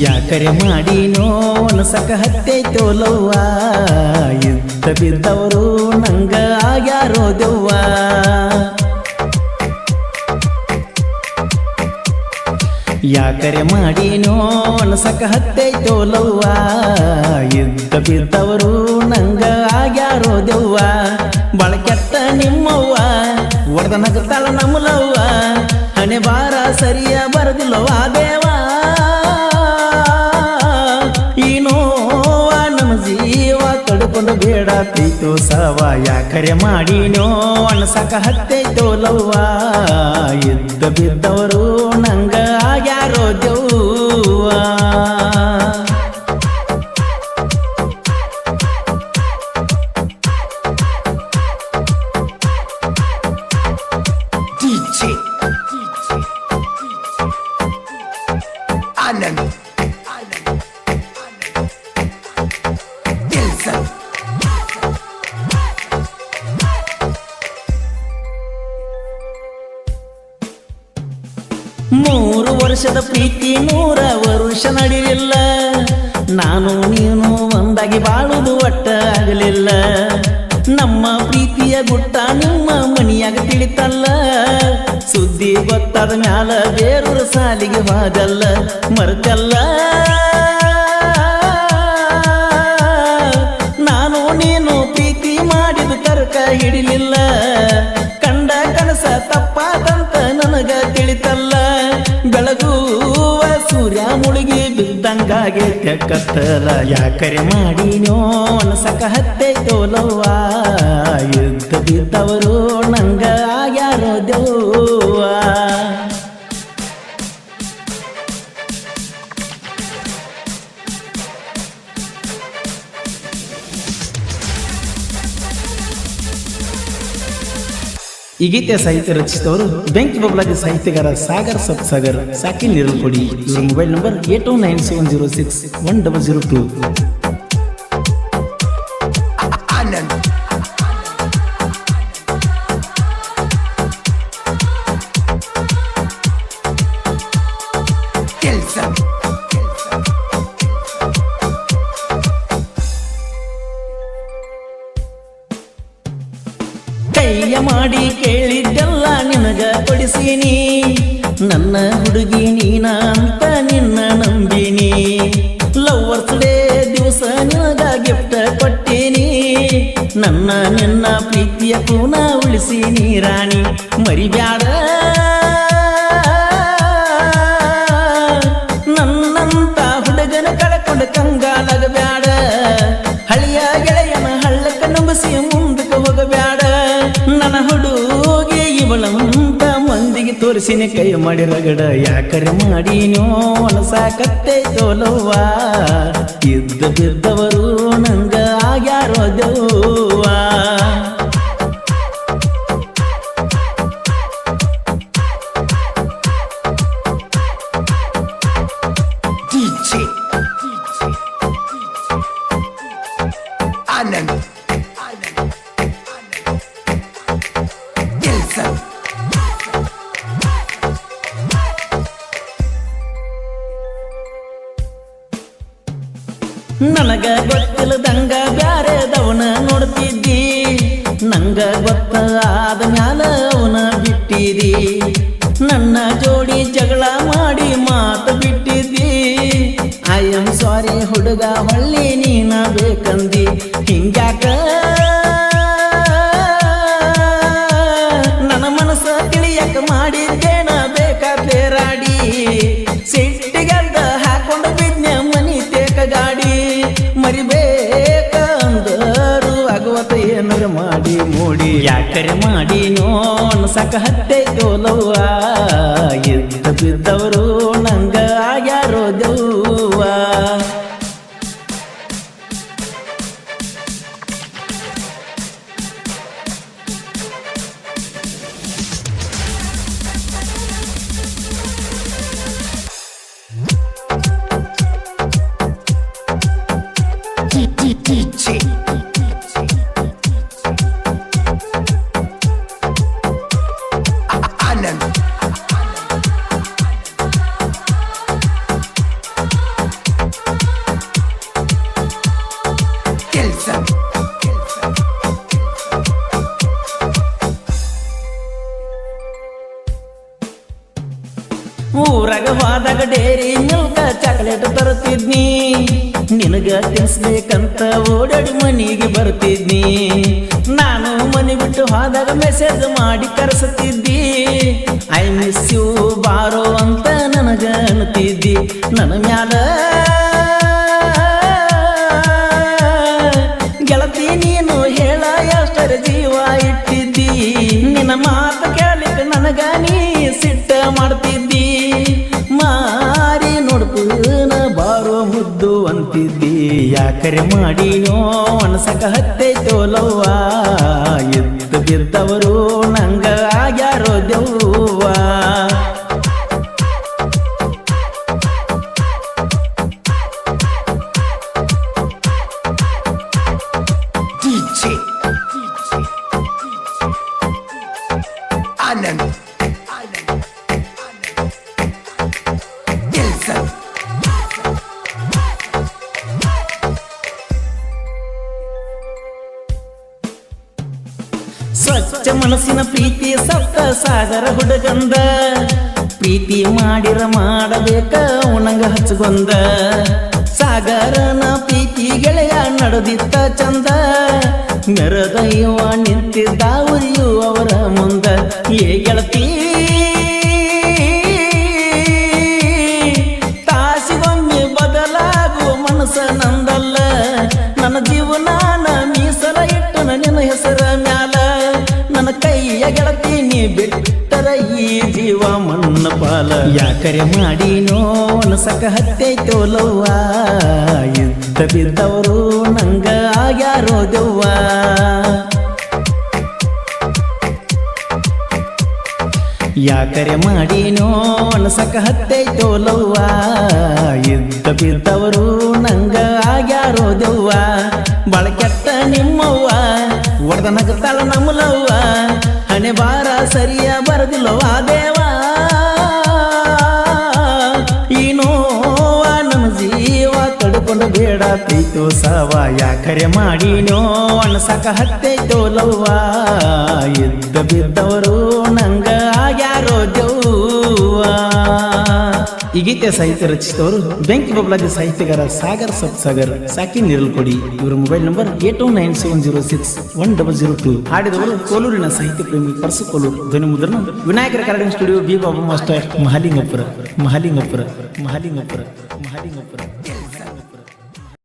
ಯಾಕರೆ ಮಾಡಿನೋ ಅನಸಕ ಹತ್ತೈತೋ ಲವ್ವ ಇದ್ದ ಬಿದ್ದವರು ನಂಗ ಆಗ್ಯಾರೋ ದೆವ್ವ ಯಾಕರೆ ಮಾಡಿನೋ ಅನಸಕ ಹತ್ತೈತೋ ಲವ್ವ ಇದ್ದ ಬಿದ್ದವರು ನಂಗ ಆಗ್ಯಾರೋ ದೆವ್ವ ಬಳಕೆಟ್ಟ ನಿಮ್ಮವ್ವ ಒಡೆದ ನಗತಾಳ ನಮ್ಮಲವ್ವ ಹಣೆ ಬಾರ ಸರಿಯ ಬರದಿಲ್ಲವ ದೇವ ತಡ್ಕೊಂಡು ಬೇಡ ಪ್ರೀತೋ ಸವ ಯಾಕರೆ ಮಾಡಿನೋ ಅಣಸಕ ಹತ್ತೈತೋ ಲವ್ವ ಇದ್ದ ಬಿದ್ದವರು ನಂಗ ಆಗ್ಯಾರೋ ದೆವ್ವ ಆನಂದ್ ಮೂರು ವರ್ಷದ ಪ್ರೀತಿ 100 ವರುಷ ನಡಿಲಿಲ್ಲ ನಾನು ನೀನು ಒಂದಾಗಿ ಬಾಳುದು ಒಟ್ಟ ಆಗಲಿಲ್ಲ ನಮ್ಮ ಪ್ರೀತಿಯ ಗುಟ್ಟ ನಿಮ್ಮ ಮನಿಯಾಗ ತಿಳಿತಲ್ಲ ಸುದ್ದಿ ಗೊತ್ತಾದ ಮ್ಯಾಲ ಬೇರೂರ ಸಾಲಿಗೆ ಹೋದಲ್ಲ ಮರ್ತಲ್ಲ ನಾನು ನೀನು ಪ್ರೀತಿ ಮಾಡಿದ ತರ್ಕ ಹಿಡಿಲಿಲ್ಲ ಕಂಡ ಕನಸ ತಪ್ಪಾದಂತ ನನಗ ತಿಳಿತಲ್ಲ ಬೆಳಗುವ ಸೂರ್ಯ ಮುಳುಗಿ ಬಿದ್ದಂಗಾಗೈತೆ ಕತ್ತಲ ಯಾಕರೆ ಮಾಡಿನೋ ಅನಸಕ ಹತ್ತೈತೋ ಲವ್ವ ಇದ್ದ ಬಿದ್ದವರು ನಂಗ ಆಗ್ಯಾರೋ ದೆವ್ವ ಈ ಗೀತೆಯ ಸಾಹಿತ್ಯ ರಚಿಸಿದವರು ಬೆಂಕಿ ಬಬ್ಲಾದಿ ಸಾಹಿತ್ಯಗಾರ ಸಾಗರ್ ಸತ್ಸಾಗರ್ ಸಾಕಿ ನಿರಲ್ಕೊಡಿ ಇವರ ಮೊಬೈಲ್ ನಂಬರ್ 8297061002 ಆನಂದ್ ಕೆಲಸ ಕೈಯ ಮಾಡಿ ಕೇಳಿದ್ದೆಲ್ಲ ನಿನಗ ಕೊಡಿಸೀನಿ ನನ್ನ ಹುಡುಗಿ ನೀನ ಅಂತ ನಿನ್ನ ನಂಬಿನಿ ಲವ್ವರ್ಸ್ ಡೇ ದಿವಸ ನಿನಗ ಗಿಫ್ಟ್ ಕೊಟ್ಟೀನಿ ನನ್ನ ನಿನ್ನ ಪ್ರೀತಿಯ ಕೂನ ಉಳಿಸೀನಿ ರಾಣಿ ಮರಿಬ್ಯಾಡ ನನ್ನಂತ ಹುಡುಗನ ಕಳ್ಕೊಂಡು ಕಂಗಾಲಾಗಬ್ಯಾಡ ಹಳಿಯ ಗೆಳೆಯನ ಹಳ್ಳಕ್ಕ ನಂಬಿಸಿ ಮುಂದಕ್ಕೆ ಹೋಗಬ್ಯಾಡ ನನ್ನ ಹುಡುಗಿ ಇವಳಂತ ಮಂದಿಗೆ ತೋರಿಸಿನಿ ಕೈ ಮಾಡಿ ರಗಡ ಯಾಕರೆ ಮಾಡಿನೋ ಅನಸಾಕತ್ತೈತೋ ಲವ್ವ ಇದ್ದ ಬಿದ್ದವರು ನಂಗ ಆಗ್ಯಾರೋ ದೆವ್ವ ಆನಂದ್ ಕೆಲಸ ನನಗ ಗೊತ್ತಿಲ್ಲದಂಗ ಬ್ಯಾರೆದವನ ನೋಡ್ತಿದ್ದಿ ನಂಗ ಗೊತ್ತಾದ ಮ್ಯಾಲ ಅವನ ಬಿಟ್ಟಿದಿ ನನ್ನ ಜೋಡಿ ಜಗಳ ಮಾಡಿ ಮಾತು ಬಿಟ್ಟಿದ್ದಿ ಐ ಆಮ್ ಸಾರಿ ಹುಡುಗ ಹೊಳ್ಳಿ ನೀನ ಬೇಕಂದಿ ಹಿಂಗ್ಯಾಕ ನನ್ನ ಮನಸ್ಸ ತಿಳಿಯಕ ಮಾಡಿದ್ದೇನ ಬೇಕಾ ಬೇರಾಡಿ ಸಿಟ್ಟಿಗಲ್ದ ಹಾಕೊಂಡು ಬಿದ್ನೆ ಮನಿ ತೇಕ ಗಾಡಿ ಮರಿಬೇಕ ಅಂದರು ಆಗುವತ ಏನಾರ ಮಾಡಿ ಮೂಡಿ ಯಾಕರೆ ಮಾಡಿನೋ ಅನಸಕ ಹತ್ತೈತೋ ಲವ್ವ ಇದ್ದ ಬಿದ್ದವರು ನಂಗ ಆಗ್ಯಾರೋ ದೆವ್ವ ಆನಂದ್ ಊರಾಗ ಹೋದಾಗ ಡೇರಿ ಮಿಲ್ಕ ಚಾಕ್ಲೇಟ್ ತರುತ್ತಿದ್ನಿ ನಿನಗ ತಿನ್ಸ್ಬೇಕಂತ ಓಡಾಡಿ ಮನಿಗೆ ಬರ್ತಿದ್ನಿ ನಾನು ಮನೆ ಬಿಟ್ಟು ಹೋದಾಗ ಮೆಸೇಜ್ ಮಾಡಿ ಕರೆಸುತ್ತಿದ್ದಿ ಐ ಮಿಸ್ ಯು ಬಾರೋ ಅಂತ ನನಗ ಅನ್ನುತ್ತಿದ್ದಿ ನನ್ನ ಮ್ಯಾಲ ಗೆಳತಿ ನೀನು ಹೇಳ ಎಷ್ಟರ ಜೀವ ಇಟ್ಟಿದ್ದಿ ನಿನ್ನ ಮಾತು ಕೇಳಿಕ ನನಗ ನೀ ಸಿಟ್ಟ ಮಾಡ್ತಿದ್ದಿ ಮಾರಿ ನೋಡ್ತನ ಬಾರೋ ಮುದ್ದು ಅಂತಿದ್ದಿ ಯಾಕರೆ ಮಾಡಿನೋ ಅನ್ಸಕ ಹತ್ತೈತೋಲವ್ವ ಎದ್ದು ಬಿದ್ದವರು ನಂಗ ಆಗ್ಯಾರೋ ದೆವ್ವ DJ Anand Dilson ಸ್ವಚ್ಛ ಮನಸ್ಸಿನ ಪ್ರೀತಿ ಸಪ್ತ ಸಾಗರ ಹುಡುಗಂದ ಪ್ರೀತಿ ಮಾಡಿರ ಮಾಡಬೇಕ ಉಣಂಗ ಹಚ್ಚಗೊಂದ ಸಾಗರನ ಪ್ರೀತಿ ಗೆಳೆಯ ನಡೆದಿತ್ತ ಚಂದ ಮೆರದಯ್ಯವ ನಿಂತಿದ್ದ ಉರಿಯು ಅವರ ಮುಂದ ಏ ಗೆಳತಿ ತಾಸಿಗೊಮ್ಮೆ ಬದಲಾಗುವ ಮನಸ್ಸ ನಂದಲ್ಲ ನನ್ನ ಜೀವನಾನ ಮೀಸಲ ಇಟ್ಟು ನಿನ್ನ ಹೆಸರ ಮ್ಯಾಲ ನನ್ನ ಕೈಯ ಗೆಳತಿ ನೀ ಬಿಟ್ಟರ ಈ ಜೀವ ಮಣ್ಣ ಪಾಲ ಯಾಕರೆ ಮಾಡಿನೋ ಅನ್ಸಕ ಹತ್ತೈತೋಲವ್ವ ಇದ್ದ ಬಿದ್ದವರು ನಂಗ ಆಗ್ಯಾರೋ ದೆವ್ವ ಯಾಕರೆ ಮಾಡಿನೋ ಅನ್ಸಕ ಹತ್ತೈತೋಲವ್ವ ಇದ್ದ ಬಿದ್ದವರು ನಂಗ ಆಗ್ಯಾರೋ ದೆವ್ವ ಬಾಳ ಕೆಟ್ಟ ನಿಮ್ಮವ್ವ ಒಡೆದ ನಗತಾಳ ನಮ್ಮಲವ್ವ ಹಣೆ ಬಾರ ಸರಿಯ ಬರದಿಲ್ಲವ ದೇವ ಈ ನೋವ ನಮ್ಮ ಜೀವ ತಡ್ಕೊಂಡು ಬೇಡ ಪ್ರೀತು ಸಾವ ಯಾಕರೆ ಮಾಡಿನೋ ಅನ್ಸಕ ಹತ್ತೈತೋಲವ್ವ ಇದ್ದ ಬಿದ್ದವರು ನಂಗ ಆಗ್ಯಾರೋ ದೆವ್ವ ಈ ಗೀತೆ ಸಾಹಿತ್ಯ ರಚಿಸಿದವರು ಬೆಂಕಿ ಬಬ್ಲಾದಿ ಸಾಹಿತ್ಯಗಾರ ಸಾಗರ್ ಸಬ್ಸಾಗರ್ ಸಾಕಿ ನಿರಲ್ಕೊಡಿ ಇವರ ಮೊಬೈಲ್ ನಂಬರ್ 8297061002 ಹಾಡಿದವರು ಕೋಲೂರಿನ ಸಾಹಿತ್ಯ ಪ್ರೇಮಿ ಪರ್ಸು ಕೋಲೂರು ಧ್ವನಿ ಮುದ್ರಣ ವಿನಾಯಕರ ಕರಡಿನ studio B Babu master Mahalingapura